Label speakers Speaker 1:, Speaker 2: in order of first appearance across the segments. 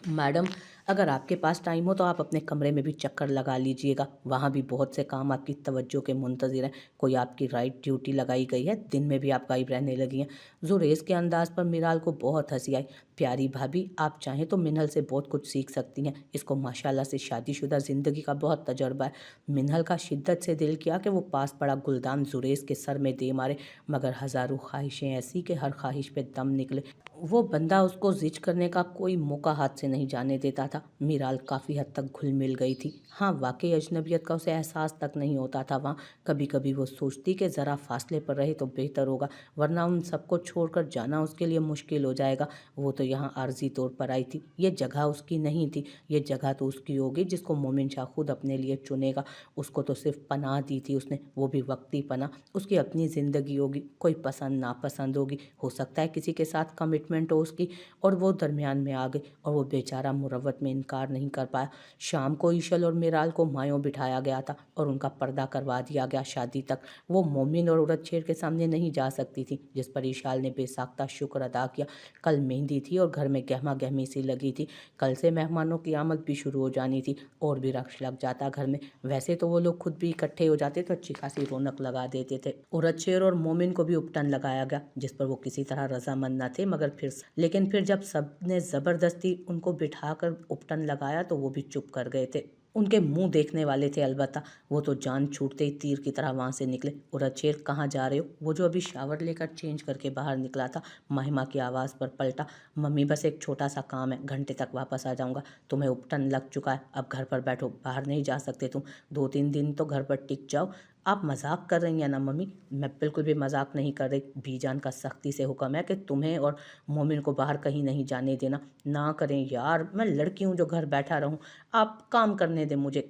Speaker 1: Madam, अगर आपके पास time हो तो आप अपने कमरे में भी चक्कर लगा लीजिएगा। वहाँ भी बहुत से काम आपकी तवज्जो के मुंतज़िर हैं। कोई आपकी राइट ड्यूटी लगाई गई है, दिन में भी आप गायब रहने लगी हैं। ज़ुरेज़ के अंदाज़ पर मिराल को बहुत हँसी आई। प्यारी भाभी, आप चाहें तो मिन्हल से बहुत कुछ सीख सकती हैं। इसको माशाल्लाह से शादीशुदा ज़िंदगी का बहुत तजर्बा है। मिन्हल का शिद्दत से दिल किया कि वो पास पड़ा गुलदान ज़ुरेज़ के सर में दे मारे, मगर हज़ारों ख्वाहिशें ऐसी कि हर ख्वाहिश पे दम निकले। वो बंदा उसको ज़िच करने का कोई मौका हाथ से नहीं जाने देता था। मीराल काफ़ी हद तक घुल मिल गई थी। हाँ, वाकई अजनबियत का उसे एहसास तक नहीं होता था वहाँ। कभी कभी वो सोचती कि ज़रा फासले पर रहे तो बेहतर होगा, वरना उन सबको छोड़कर जाना उसके लिए मुश्किल हो जाएगा। वो तो यहाँ आर्जी तौर पर आई थी, ये जगह उसकी नहीं थी। ये जगह तो उसकी होगी जिसको मोमिन शाह खुद अपने लिए चुनेगा। उसको तो सिर्फ पनाह दी थी उसने, वो भी वक्ती पनाह। उसकी अपनी ज़िंदगी होगी, कोई पसंद नापसंद होगी, हो सकता है किसी के साथ कमिटमेंट हो उसकी, और वो दरमियान में आ गई और वो बेचारा मुरव्वत में इनकार नहीं कर पाया। शाम को ईशल और मिराल को मायों बिठाया गया था और उनका पर्दा करवा दिया गया शादी तक। वो मोमिन और औरत शेर के सामने नहीं जा सकती थी, जिस पर ईशाल ने बेसाख्ता शुक्र अदा किया। कल मेहंदी थी और घर में गहमा गहमी सी लगी थी। कल से मेहमानों की आमद भी शुरू हो जानी थी और भी रक्श लग जाता घर में। वैसे तो वो लोग खुद भी इकट्ठे हो जाते तो अच्छी खासी रौनक लगा देते थे। औरत शेर और मोमिन को भी उपटन लगाया गया, जिस पर वो किसी तरह रजामंद न थे, मगर लेकिन फिर जब सब ने ज़बरदस्ती उनको बिठाकर उपटन लगाया तो वो भी चुप कर गए थे। उनके मुंह देखने वाले थे अलबत्ता। वो तो जान छूटते ही तीर की तरह वहाँ से निकले। और शेर, कहाँ जा रहे हो? वो जो अभी शावर लेकर चेंज करके बाहर निकला था, महिमा की आवाज़ पर पलटा। मम्मी, बस एक छोटा सा काम है, घंटे तक वापस आ जाऊंगा। तुम्हें उपटन लग चुका है, अब घर पर बैठो, बाहर नहीं जा सकते तुम। 2-3 दिन तो घर पर टिक जाओ। आप मजाक कर रही हैं ना मम्मी? मैं बिल्कुल भी मजाक नहीं कर रही। बीजान का सख्ती से हुक्म है कि तुम्हें और मोमिन को बाहर कहीं नहीं जाने देना। ना करें यार, मैं लड़की हूँ जो घर बैठा रहूँ? आप काम करने दें मुझे,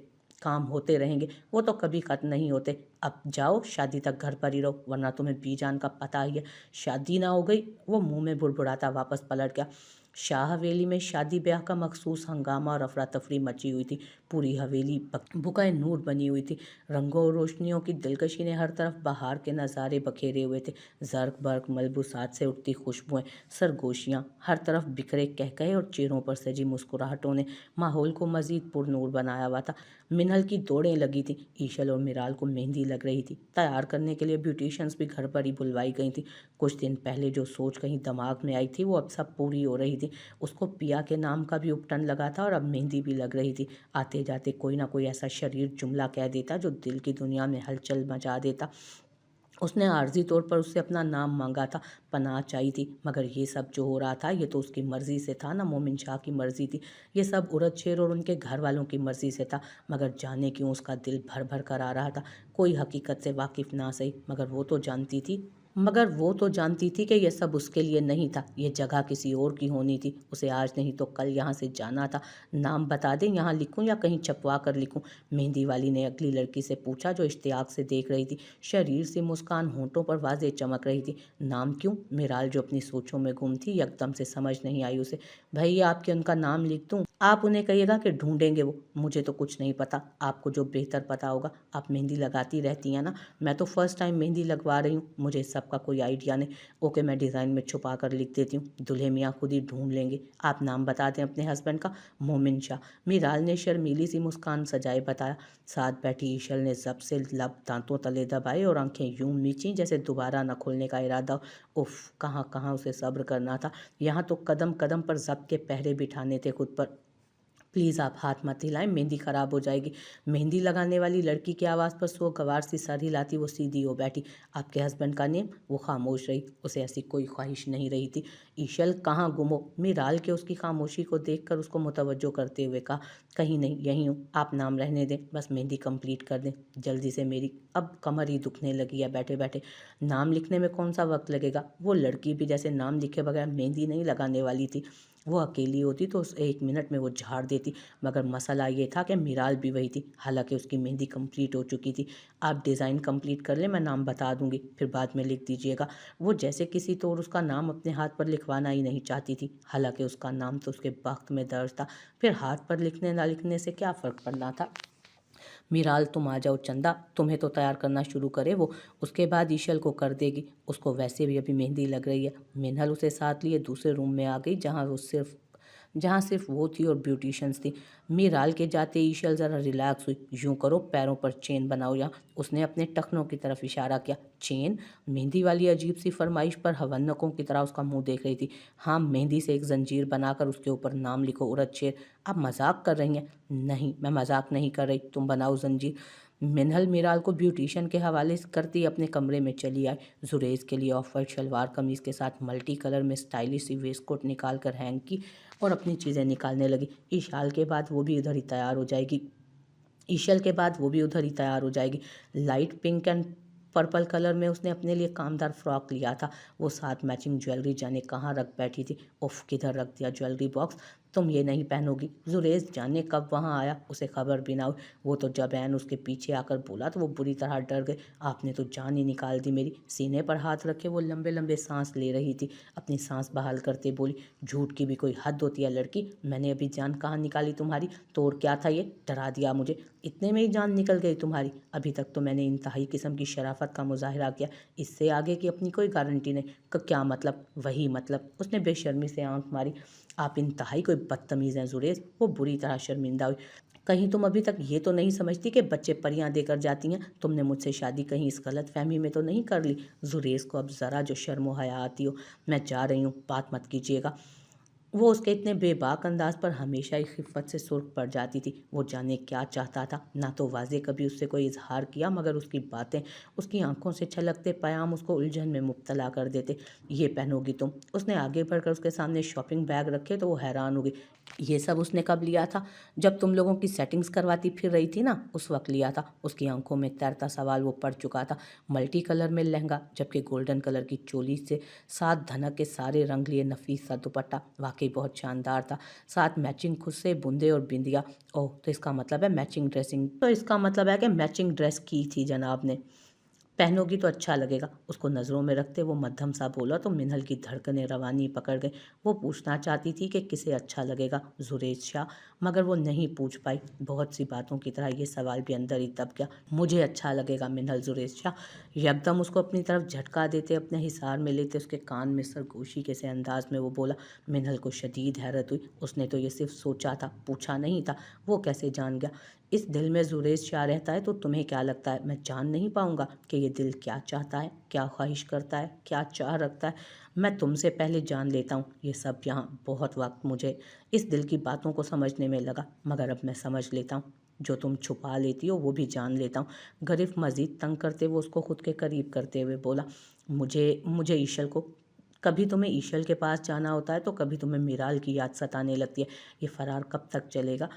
Speaker 1: काम होते रहेंगे, वो तो कभी ख़त्म नहीं होते। अब जाओ, शादी तक घर पर ही रहो, वरना तुम्हें बीजान का पता ही है, शादी ना हो गई। वो मुंह में बुड़बुड़ाता वापस पलट गया। शाह हवेली में शादी ब्याह का मखसूस हंगामा और अफरा तफरी मची हुई थी। पूरी हवेली बुकाए नूर बनी हुई थी। रंगों और रोशनियों की दिलकशी ने हर तरफ बहार के नज़ारे बखेरे हुए थे। जर्क बर्क मलबूसात से उठती खुशबुएं, सरगोशियाँ, हर तरफ बिखरे कहकहे और चेहरों पर सजी मुस्कुराहटों ने माहौल को मजीद पुरनूर बनाया हुआ था। मिनहल की दौड़ें लगी थी। ईशल और मिराल को मेहंदी लग रही थी। तैयार करने के लिए ब्यूटिशियंस भी घर पर ही बुलवाई गई थी। कुछ दिन पहले जो सोच कहीं दिमाग में आई थी वो अब सब पूरी हो रही थी। उसको पिया के नाम का भी उपटन लगा था और अब मेहंदी भी लग रही थी। आते जाते कोई ना कोई ऐसा शरीर जुमला कह देता जो दिल की दुनिया में हलचल मचा देता। उसने आर्जी तौर पर उससे अपना नाम मांगा था, पनाह चाहिए थी, मगर ये सब जो हो रहा था ये तो उसकी मर्ज़ी से था ना, मोमिन शाह की मर्ज़ी थी। ये सब उरद शेर और उनके घर वालों की मर्ज़ी से था, मगर जाने क्यों उसका दिल भर भर कर आ रहा था। कोई हकीकत से वाकिफ़ ना सही, मगर वो तो जानती थी कि यह सब उसके लिए नहीं था। ये जगह किसी और की होनी थी। उसे आज नहीं तो कल यहाँ से जाना था। नाम बता दें, यहाँ लिखूं या कहीं छपवा कर लिखूं? मेहंदी वाली ने अगली लड़की से पूछा जो इश्तियाक से देख रही थी। शरीर से मुस्कान होंठों पर वाज़ेह चमक रही थी। नाम क्यों? मिराल जो अपनी सोचों में गुम थी, एकदम से समझ नहीं आई उसे। भैया, आपके उनका नाम लिख दूं? आप उन्हें कहिएगा कि ढूंढेंगे वो। मुझे तो कुछ नहीं पता, आपको जो बेहतर पता होगा। आप मेहंदी लगाती रहती हैं ना? मैं तो फर्स्ट टाइम मेहंदी लगवा रही हूँ, मुझे इस सब का कोई आइडिया नहीं। ओके, मैं डिज़ाइन में छुपा कर लिख देती हूँ, दूल्हे मियाँ खुद ही ढूंढ लेंगे। आप नाम बता दें अपने हस्बैंड का। मोमिन शाह। मिराल ने शर्मीली सी मुस्कान सजाए बताया। साथ बैठी ईशल ने जब से लब दांतों तले दबाए और आंखें यूं मींची जैसे दोबारा न खोलने का इरादा हो। उफ, कहाँ कहाँ उसे सब्र करना था। यहाँ तो कदम कदम पर जब्त के पहरे बिठाने थे खुद पर। प्लीज़ आप हाथ मत हिलाएं, मेहंदी ख़राब हो जाएगी। मेहंदी लगाने वाली लड़की की आवाज़ पर सो गवार सी सर हिलाती वो सीधी हो बैठी। आपके हस्बैंड का नेम? वो खामोश रही, उसे ऐसी कोई ख्वाहिश नहीं रही थी। ईशल, कहाँ गुम हो? मिराल के उसकी खामोशी को देखकर उसको मुतवज्जो करते हुए कहा। कहीं नहीं, यहीं हूँ। आप नाम रहने दें, बस मेहंदी कंप्लीट कर दें जल्दी से, मेरी अब कमर ही दुखने लगी है बैठे बैठे। नाम लिखने में कौन सा वक्त लगेगा? वो लड़की भी जैसे नाम लिखे बगैर मेहंदी नहीं लगाने वाली थी। वो अकेली होती तो उस 1 मिनट में वो झाड़ देती, मगर मसला ये था कि मिराल भी वही थी। हालांकि उसकी मेहंदी कंप्लीट हो चुकी थी। आप डिज़ाइन कंप्लीट कर लें, मैं नाम बता दूंगी, फिर बाद में लिख दीजिएगा। वो जैसे किसी तौर उसका नाम अपने हाथ पर लिखवाना ही नहीं चाहती थी। हालांकि उसका नाम तो उसके बख्त में दर्ज था, फिर हाथ पर लिखने ना लिखने से क्या फ़र्क पड़ना था। मिराल, तुम आ जाओ चंदा, तुम्हें तो तैयार करना शुरू करे वो, उसके बाद ईशल को कर देगी। उसको वैसे भी अभी मेहंदी लग रही है। मिनहल उसे साथ लिए दूसरे रूम में आ गई, जहाँ सिर्फ वो थी और ब्यूटिशंस थी। मीराल के जाते ईशल ज़रा रिलैक्स हुई। यूँ करो पैरों पर चेन बनाओ यहाँ। उसने अपने टखनों की तरफ इशारा किया। चेन? मेहंदी वाली अजीब सी फरमाइश पर हवन्नकों की तरह उसका मुंह देख रही थी। हाँ, मेहंदी से एक जंजीर बनाकर उसके ऊपर नाम लिखो, उरद शेर। आप मजाक कर रही हैं? नहीं, मैं मजाक नहीं कर रही, तुम बनाओ जंजीर। मिनहल मीराल को ब्यूटिशियन के हवाले करती अपने कमरे में चली आई। जुरेज के लिए ऑफ वाइट शलवार कमीज के साथ मल्टी कलर में स्टाइलिश सी वेस्ट कोट निकाल कर हैंग की और अपनी चीज़ें निकालने लगी। ईशाल के बाद वो भी उधर ही तैयार हो जाएगी। ईशल के बाद वो भी उधर ही तैयार हो जाएगी। Light pink and purple colour में उसने अपने लिए कामदार फ्रॉक लिया था। वो साथ मैचिंग ज्वेलरी जाने कहाँ रख बैठी थी। उफ, किधर रख दिया ज्वेलरी बॉक्स। तुम ये नहीं पहनोगी। जुरेज जाने कब वहाँ आया, उसे खबर भी ना हुई। वो तो जब ऐन उसके पीछे आकर बोला तो वो बुरी तरह डर गए। आपने तो जान ही निकाल दी मेरी। सीने पर हाथ रखे वो लंबे लंबे सांस ले रही थी। अपनी सांस बहाल करते बोली, झूठ की भी कोई हद होती है लड़की। मैंने अभी जान कहाँ निकाली तुम्हारी? तो और क्या था ये? डरा दिया मुझे। इतने में ही जान निकल गई तुम्हारी? अभी तक तो मैंने इंतहाई किस्म की शराफत का मुजाहिरा किया, इससे आगे की अपनी कोई गारंटी नहीं। क्या मतलब? वही मतलब। उसने बेशर्मी से आंख मारी। आप इंतहाई कोई बदतमीज़ हैं जुरेज। वो बुरी तरह शर्मिंदा हुई। कहीं तुम अभी तक ये तो नहीं समझती कि बच्चे परियां देकर जाती हैं? तुमने मुझसे शादी कहीं इस गलत फहमी में तो नहीं कर ली? जुरेज को अब ज़रा जो शर्म हया आती हो। मैं जा रही हूँ, बात मत कीजिएगा। वो उसके इतने बेबाक अंदाज पर हमेशा ही खिफ़्फ़त से सुर्ख पड़ जाती थी। वो जाने क्या चाहता था। ना तो वाज़े कभी उससे कोई इजहार किया, मगर उसकी बातें, उसकी आंखों से छलकते पयाम उसको उलझन में मुब्तला कर देते। ये पहनोगी तुम? उसने आगे बढ़कर उसके सामने शॉपिंग बैग रखे तो वो हैरान हो गई। ये सब उसने कब लिया था? जब तुम लोगों की सेटिंग्स करवाती फिर रही थी ना, उस वक्त लिया था। उसकी आंखों में तैरता सवाल वो पड़ चुका था। मल्टी कलर में लहंगा, जबकि गोल्डन कलर की चोली से साथ धनक के सारे रंग लिए नफीस सा दुपट्टा वाकई बहुत शानदार था। साथ मैचिंग खुद से बूंदे और बिंदिया। ओह, तो इसका मतलब है मैचिंग ड्रेसिंग, तो इसका मतलब है कि मैचिंग ड्रेस की थी जनाब ने। पहनोगी तो अच्छा लगेगा। उसको नज़रों में रखते वो मध्यम सा बोला तो मिनहल की धड़कनें रवानी पकड़ गई। वो पूछना चाहती थी कि किसे अच्छा लगेगा, जुरेज शाह, मगर वो नहीं पूछ पाई। बहुत सी बातों की तरह ये सवाल भी अंदर ही दब गया। मुझे अच्छा लगेगा मिनहल। जुरेज शाह यकदम उसको अपनी तरफ झटका देते अपने हिसार में लेते उसके कान में सरगोशी के से अंदाज में वो बोला। मिनहल को शदीद हैरत हुई। उसने तो ये सिर्फ सोचा था, पूछा नहीं था। वो कैसे जान गया? इस दिल में जुरेज शाह रहता है तो तुम्हें क्या लगता है मैं जान नहीं पाऊंगा कि ये दिल क्या चाहता है, क्या ख्वाहिश करता है, क्या चाह रखता है? मैं तुमसे पहले जान लेता हूँ ये सब। यहाँ बहुत वक्त मुझे इस दिल की बातों को समझने में लगा, मगर अब मैं समझ लेता हूँ। जो तुम छुपा लेती हो वो भी जान लेता हूँ। गरीब मजीद तंग करते वो उसको खुद के करीब करते हुए बोला, मुझे मुझे ईशल को, कभी तुम्हें ईशल के पास जाना होता है तो कभी तुम्हें मीराल की याद सताने लगती है। ये फरार कब तक चलेगा?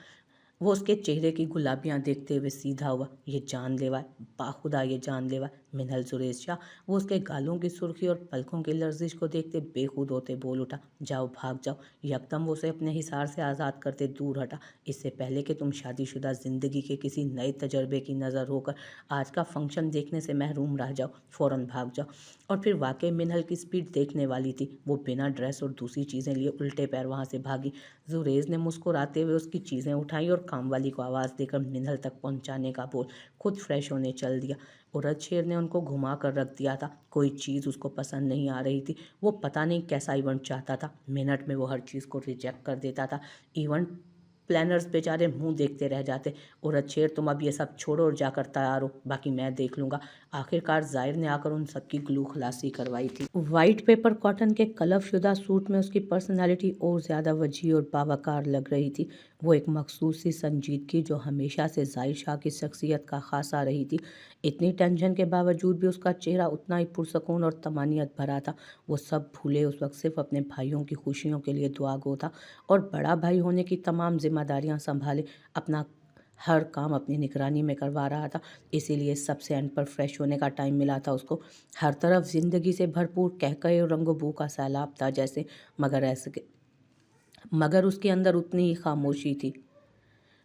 Speaker 1: वो उसके चेहरे की गुलाबियाँ देखते हुए सीधा हुआ। ये जानलेवा है, बाखुदा ये जानलेवा है। मिनहल जुरेज शाह वो उसके गालों की सुर्खी और पलकों की लर्जिश को देखते बेखुद होते बोल उठा, जाओ भाग जाओ। यकदम वो उसे अपने हिसार से आज़ाद करते दूर हटा। इससे पहले कि तुम शादीशुदा ज़िंदगी के किसी नए तजर्बे की नज़र होकर आज का फंक्शन देखने से महरूम रह जाओ, फ़ौरन भाग जाओ। और फिर वाकई मिनहल की स्पीड देखने वाली थी। वो बिना ड्रेस और दूसरी चीज़ें लिए उल्टे पैर वहाँ से भागी। जुरेज ने मुस्कुराते हुए उसकी चीज़ें उठाई और कामवाली को आवाज़ देकर मिनहल तक पहुंचाने का बोल खुद फ्रेश होने चल दिया। उरद शेर ने उनको घुमा कर रख दिया था। कोई चीज़ उसको पसंद नहीं आ रही थी। वो पता नहीं कैसा इवेंट चाहता था। मिनट में वो हर चीज़ को रिजेक्ट कर देता था। इवेंट प्लानर्स बेचारे मुंह देखते रह जाते। उरद शेर तुम अब ये सब छोड़ो और जाकर तैयार हो, बाकी मैं देख लूँगा। आखिरकार जाहिर ने आकर उन सबकी ग्लू खलासी करवाई थी। वाइट पेपर कॉटन के कलफ शुदा सूट में उसकी पर्सनालिटी और ज़्यादा वजी और बावकार लग रही थी। वो एक मखसूस सी संजीदगी जो हमेशा से ज़ाहिर शाह की शख्सियत का खासा रही थी। इतनी टेंशन के बावजूद भी उसका चेहरा उतना ही पुरसकून और तमानियत भरा था। वो सब भूले उस वक्त सिर्फ अपने भाइयों की खुशियों के लिए दुआ गो था और बड़ा भाई होने की तमाम जिम्मेदारियां संभाले अपना हर काम अपनी निगरानी में करवा रहा था। इसीलिए सबसे एंड पर फ्रेश होने का टाइम मिला था उसको। हर तरफ ज़िंदगी से भरपूर कहकहे और रंगो बू का सैलाब था जैसे, मगर उसके अंदर उतनी ही खामोशी थी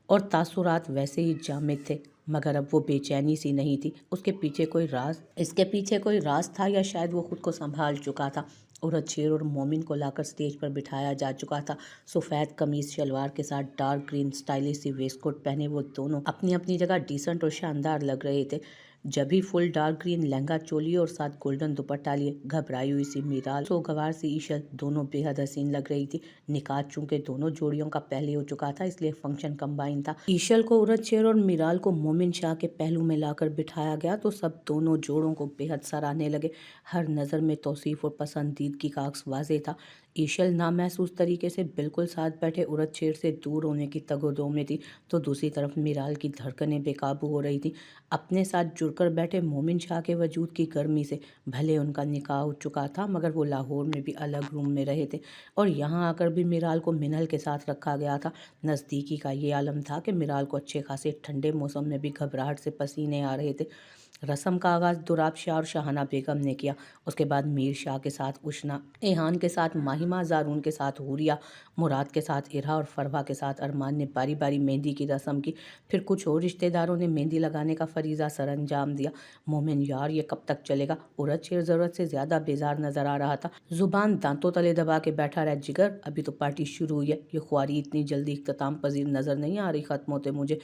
Speaker 1: और तासुरात वैसे ही जामिद थे। मगर अब वो बेचैनी सी नहीं थी। उसके पीछे कोई राज, इसके पीछे कोई राज था या शायद वो खुद को संभाल चुका था। उरद शेर और मोमिन को लाकर स्टेज पर बिठाया जा चुका था। सफ़ेद कमीज शलवार के साथ डार्क ग्रीन स्टाइलिश सी वेस्ट कोट पहने वो दोनों अपनी अपनी जगह डिसेंट और शानदार लग रहे थे। जब भी full dark green lehenga choli और साथ गोल्डन दुपट्टा लिए घबराई हुई सी मीराल, सोगवार सी ईशल दोनों बेहद हसीन लग रही थी। निकाह चूंकि दोनों जोड़ियों का पहले हो चुका था, इसलिए फंक्शन कंबाइन था। ईशल को उरद शेर और मीराल को मोमिन शाह के पहलू में लाकर बिठाया गया तो सब दोनों जोड़ों को बेहद सराहने लगे। हर नज़र में तौसीफ और पसंदीदगी का अक्स वाज़ेह था। ईशल नामहसूस तरीके से बिल्कुल साथ बैठे उरद शेर से दूर होने की तगोदो में थी, तो दूसरी तरफ मीराल की धड़कनें बेकाबू हो रही थी। अपने साथ जुड़कर बैठे मोमिन शाह के वजूद की गर्मी से भले उनका निकाह हो चुका था, मगर वो लाहौर में भी अलग रूम में रहे थे और यहाँ आकर भी मिराल को मिनहल के साथ रखा गया था। नज़दीकी का ये आलम था कि मिराल को अच्छे खासे ठंडे मौसम में भी घबराहट से पसीने आ रहे थे। रस्म का आगाज़ दुराब शाह और शाहाना बेगम ने किया। उसके बाद मीर शाह के साथ उशना, एहान के साथ माहिमा, जारून के साथ हुरिया, मुराद के साथ इरा और फरवा के साथ अरमान ने बारी बारी मेहंदी की रस्म की। फिर कुछ और रिश्तेदारों ने मेहंदी लगाने का फरीज़ा सर अंजाम दिया। मोमिन यार ये कब तक चलेगा? उरद शेर ज़रूरत से ज़्यादा बेजार नज़र आ रहा था। ज़ुबान दांतों तले दबा के बैठा रह जिगर, अभी तो पार्टी शुरू हुई है, ये ख्वारी इतनी जल्दी इख्तिताम पजीर नज़र नहीं आ रही ख़त्म होते मुझे।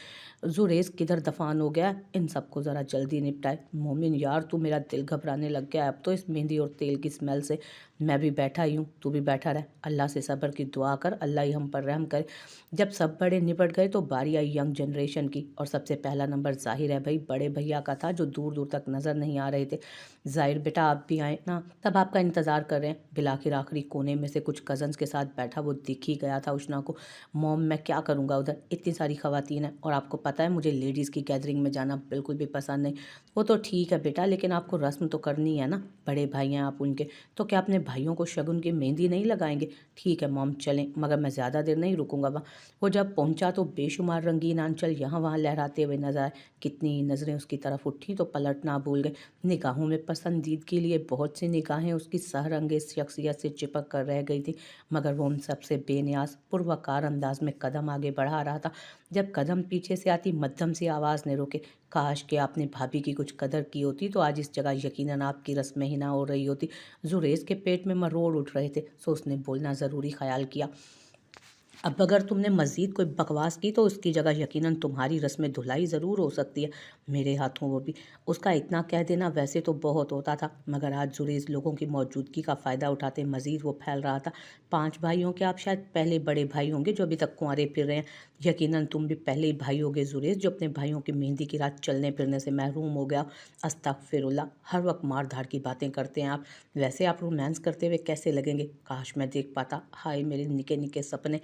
Speaker 1: जुरेज किधर दफान हो गया? इन सबको ज़रा जल्दी निपटाए। मोमिन यार तू मेरा दिल घबराने लग गया अब तो इस मेहंदी और तेल की स्मेल से। मैं भी बैठा ही हूँ, तू भी बैठा रह। अल्लाह से सब्र की दुआ कर, अल्लाह ही हम पर रहम करे। जब सब बड़े निपट गए तो बारी आई यंग जनरेशन की, और सबसे पहला नंबर जाहिर है भाई बड़े भैया का था, जो दूर दूर तक नज़र नहीं आ रहे थे। जाहिर बेटा आप भी आए ना, तब आपका इंतज़ार कर रहे हैं। बिलाखिर आखिरी कोने में से कुछ कज़न्स के साथ बैठा वो दिख ही गया था उशना को। मॉम मैं क्या करूँगा उधर, इतनी सारी ख़वातीन हैं, और आपको पता है मुझे लेडीज़ की गैदरिंग में जाना बिल्कुल भी पसंद नहीं। वो तो ठीक है बेटा, लेकिन आपको रस्म तो करनी है ना, बड़े भाई हैं आप उनके, तो क्या अपने भाइयों को शगुन की मेहंदी नहीं लगाएंगे? ठीक है मॉम चलें, मगर मैं ज़्यादा देर नहीं रुकूंगा वहाँ। वो जब पहुंचा तो बेशुमार रंगीन आंचल यहाँ वहाँ लहराते हुए नजर आए। कितनी नज़रें उसकी तरफ उठी तो पलटना भूल गए। निगाहों में पसंदीदगी लिए बहुत सी निगाहें उसकी सहरंगेज शख्सियत से चिपक कर रह गई थी, मगर वो उन सबसे बेनियाज पुरवकार अंदाज में कदम आगे बढ़ा रहा था। जब कदम पीछे से आती मध्यम सी आवाज़ ने रोके। काश कि आपने भाभी की कुछ कदर की होती तो आज इस जगह यकीनन आपकी रस्में ही ना हो रही होती। जुरेज के पेट में मरोड़ उठ रहे थे, सो उसने बोलना ज़रूरी ख्याल किया। अब अगर तुमने मज़ीद कोई बकवास की तो उसकी जगह यकीनन तुम्हारी रस्म धुलाई ज़रूर हो सकती है, मेरे हाथों वो भी। उसका इतना कह देना वैसे तो बहुत होता था, मगर आज जुरेज लोगों की मौजूदगी का फ़ायदा उठाते मज़ीद वो फैल रहा था। 5 भाइयों के आप शायद पहले बड़े भाई होंगे जो अभी तक कुंवारे फिर रहे हैं। यकीनन तुम भी पहले ही भाई होगे जुरेज, जो अपने भाइयों की मेहंदी की रात चलने फिरने से महरूम हो गया। अस्तगफिरुल्लाह, हर वक्त मार धाड़ की बातें करते हैं आप। वैसे आप रोमांस करते हुए कैसे लगेंगे? काश मैं देख पाता। हाय मेरे निके निके सपने।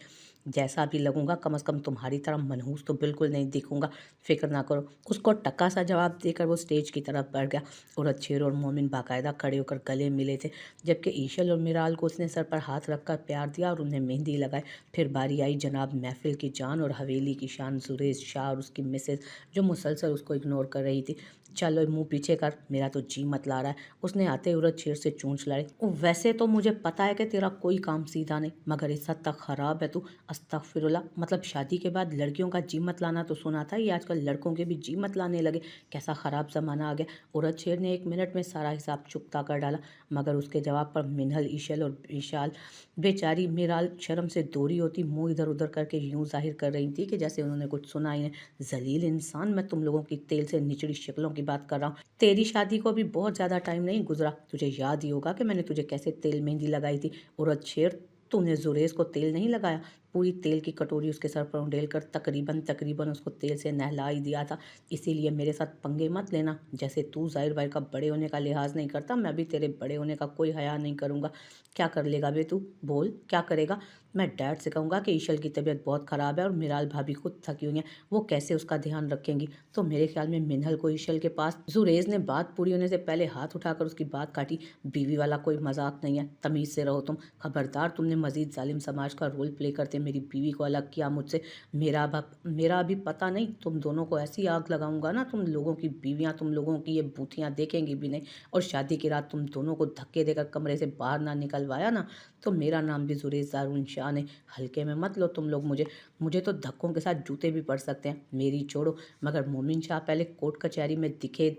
Speaker 1: जैसा भी लगूंगा कम से कम तुम्हारी तरह मनहूस तो बिल्कुल नहीं दिखूंगा, फिक्र ना करो। उसको टक्का सा जवाब देकर वो स्टेज की तरफ बढ़ गया। उरद शेर और मोमिन बाकायदा खड़े होकर गले मिले थे, जबकि ईशल और मिराल को उसने सर पर हाथ रखकर प्यार दिया और उन्हें मेहंदी लगाई। फिर बारी आई जनाब महफिल की जान और हवेली की शान जुरेज शाह और उसकी मिसेज, जो मुसलसल उसको इग्नोर कर रही थी। चलो मुंह पीछे कर, मेरा तो जी मत ला रहा है, उसने आते उरद शेर से चूंछ लाई। वैसे तो मुझे पता है कि तेरा कोई काम सीधा नहीं, मगर इस हद तक खराब है तू। अस्तगफिरुल्लाह, मतलब शादी के बाद लड़कियों का जी मत लाना तो सुना था, ये आजकल लड़कों के भी जी मत लाने लगे। कैसा ख़राब ज़माना आ गया। उरद शेर ने 1 मिनट में सारा हिसाब चुकता कर डाला, मगर उसके जवाब पर मिनहल, ईशल और विशाल, बेचारी मिराल शर्म से दोरी होती मुंह इधर उधर करके यूं जाहिर कर रही थी कि जैसे उन्होंने कुछ सुना ही नहीं। जलील इंसान, मैं तुम लोगों की तेल से निचड़ी शक्लों की बात कर रहा हूँ। तेरी शादी को भी बहुत ज़्यादा टाइम नहीं गुजरा, तुझे याद ही होगा कि मैंने तुझे कैसे तेल मेहंदी लगाई थी। उरद शेर, तूने जुरेज को तेल नहीं लगाया, पूरी तेल की कटोरी उसके सर पर उंडेल कर तकरीबन तकरीबन उसको तेल से नहला ही दिया था। इसीलिए मेरे साथ पंगे मत लेना। जैसे तू जाहिर भाई का बड़े होने का लिहाज नहीं करता, मैं भी तेरे बड़े होने का कोई हया नहीं करूँगा। क्या कर लेगा बे तू? बोल क्या करेगा? मैं डैड से कहूँगा कि ईशल की तबीयत बहुत ख़राब है और मिराल भाभी खुद थकी हुई हैं, वो कैसे उसका ध्यान रखेंगी? तो मेरे ख्याल में मिनहल को ईशल के पास। जुरेज ने बात पूरी होने से पहले हाथ उठाकर उसकी बात काटी। बीवी वाला कोई मजाक नहीं है, तमीज़ से रहो तुम। खबरदार, तुमने मजीद जालिम समाज का रोल प्ले करते मेरी बीवी को अलग किया मुझसे। मेरा अभी पता नहीं, तुम दोनों को ऐसी आग लगाऊंगा ना, तुम लोगों की बीवियां तुम लोगों की ये बूथियां देखेंगी भी नहीं। और शादी की रात तुम दोनों को धक्के देकर कमरे से बाहर ना निकलवाया ना, तो मेरा नाम भी जुरेज जारून शाह ने। हल्के में मत लो तुम लोग मुझे। मुझे तो धक्कों के साथ जूते भी पड़ सकते हैं, मेरी छोड़ो। मगर मोमिन शाह पहले कोर्ट कचहरी में दिखे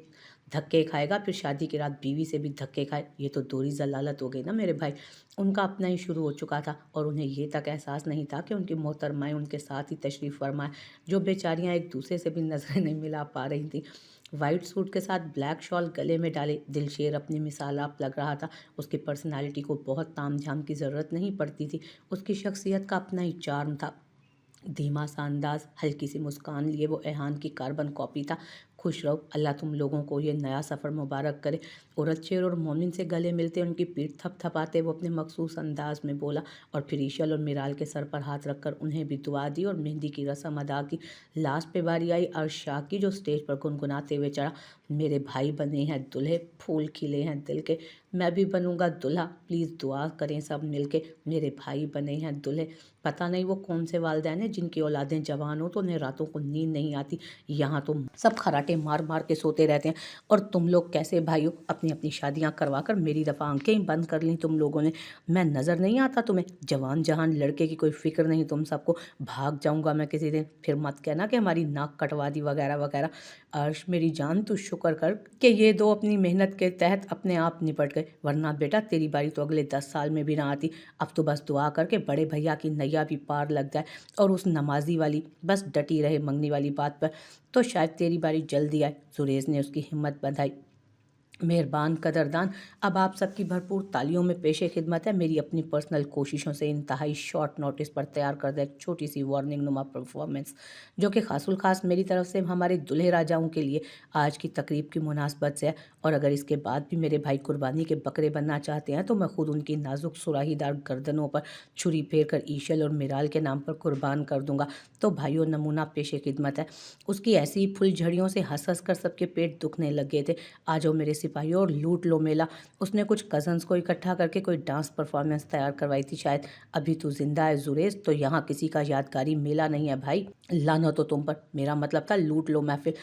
Speaker 1: धक्के खाएगा, फिर शादी की रात बीवी से भी धक्के खाए। ये तो दोहरी जलालत हो गई ना मेरे भाई। उनका अपना ही शुरू हो चुका था और उन्हें ये तक एहसास नहीं था कि उनकी मोहतरमाएँ उनके साथ ही तशरीफ़ फरमाएं, जो बेचारियां एक दूसरे से भी नजरें नहीं मिला पा रही थी। वाइट सूट के साथ ब्लैक शॉल गले में डाले दिलशेर अपनी मिसाल आप लग रहा था। उसकी पर्सनालिटी को बहुत ताम झाम की ज़रूरत नहीं पड़ती थी। उसकी शख्सियत का अपना ही चार्म था। धीमा सा अंदाज, हल्की सी मुस्कान लिए वो एहान की कार्बन कॉपी था। खुश रहो, अल्लाह तुम लोगों को ये नया सफ़र मुबारक करे। औरतशेर और मोमिन से गले मिलते उनकी पीठ थपथपाते वो अपने मखसूस अंदाज में बोला, और फिर ईशल और मिराल के सर पर हाथ रखकर उन्हें भी दुआ दी और मेहंदी की रस्म अदा की। लास्ट पे बारी आई अर्शाक की, जो स्टेज पर गुनगुनाते हुए चढ़ा, मेरे भाई बने हैं दुल्हे, फूल खिले हैं दिल के, मैं भी बनूंगा दूल्हा, प्लीज़ दुआ करें सब मिलके, मेरे भाई बने हैं दुल्हे। पता नहीं वो कौन से वालिदैन हैं जिनकी औलादें जवान हो तो उन्हें रातों को नींद नहीं आती। यहाँ तो सब खराटे मार मार के सोते रहते हैं, और तुम लोग कैसे भाई हो, अपनी अपनी शादियाँ करवा कर मेरी दफ़ा आंखें ही बंद कर लीं तुम लोगों ने। मैं नज़र नहीं आता तुम्हें? जवान जहान लड़के की कोई फिक्र नहीं तुम सबको। भाग जाऊँगा मैं किसी दिन, फिर मत कहना कि हमारी नाक कटवा दी वगैरह वगैरह। अर्श मेरी जान, तू शुक्र कर कि ये दो अपनी मेहनत के तहत अपने आप निपट गए, वरना बेटा तेरी बारी तो अगले 10 साल में भी ना आती। अब तो बस दुआ करके बड़े भैया की नैया भी पार लग जाए, और उस नमाजी वाली बस डटी रहे मंगनी वाली बात पर, तो शायद तेरी बारी जल्दी आए। जुरेज ने उसकी हिम्मत बंधाई। मेहरबान कदरदान, अब आप सबकी भरपूर तालियों में पेशे खिदमत है मेरी अपनी पर्सनल कोशिशों से इंतहाई शॉर्ट नोटिस पर तैयार करदा एक छोटी सी वार्निंग नुमा परफॉर्मेंस, जो कि खासुल खास मेरी तरफ से हमारे दूल्हे राजाओं के लिए आज की तकरीब की मुनासबत से है। और अगर इसके बाद भी मेरे भाई कुर्बानी के बकरे बनना चाहते हैं तो मैं खुद उनकी नाजुक सुराहीदार गर्दनों पर छुरी फेर कर ईशल और मिराल के नाम पर कुर्बान कर दूंगा। तो भाइयों, नमूना पेशे खिदमत है। उसकी ऐसी ही फुलझड़ियों से हंस हंस कर सबके पेट दुखने लग गए थे। आ जाओ मेरे सिपाहियों और लूट लो मेला। उसने कुछ कजन्स को इकट्ठा करके कोई डांस परफॉर्मेंस तैयार करवाई थी शायद। अभी तू जिंदा है जुरेज, तो यहाँ किसी का यादगारी मेला नहीं है भाई। लानत हो तुम पर, मेरा मतलब था लूट लो महफिल।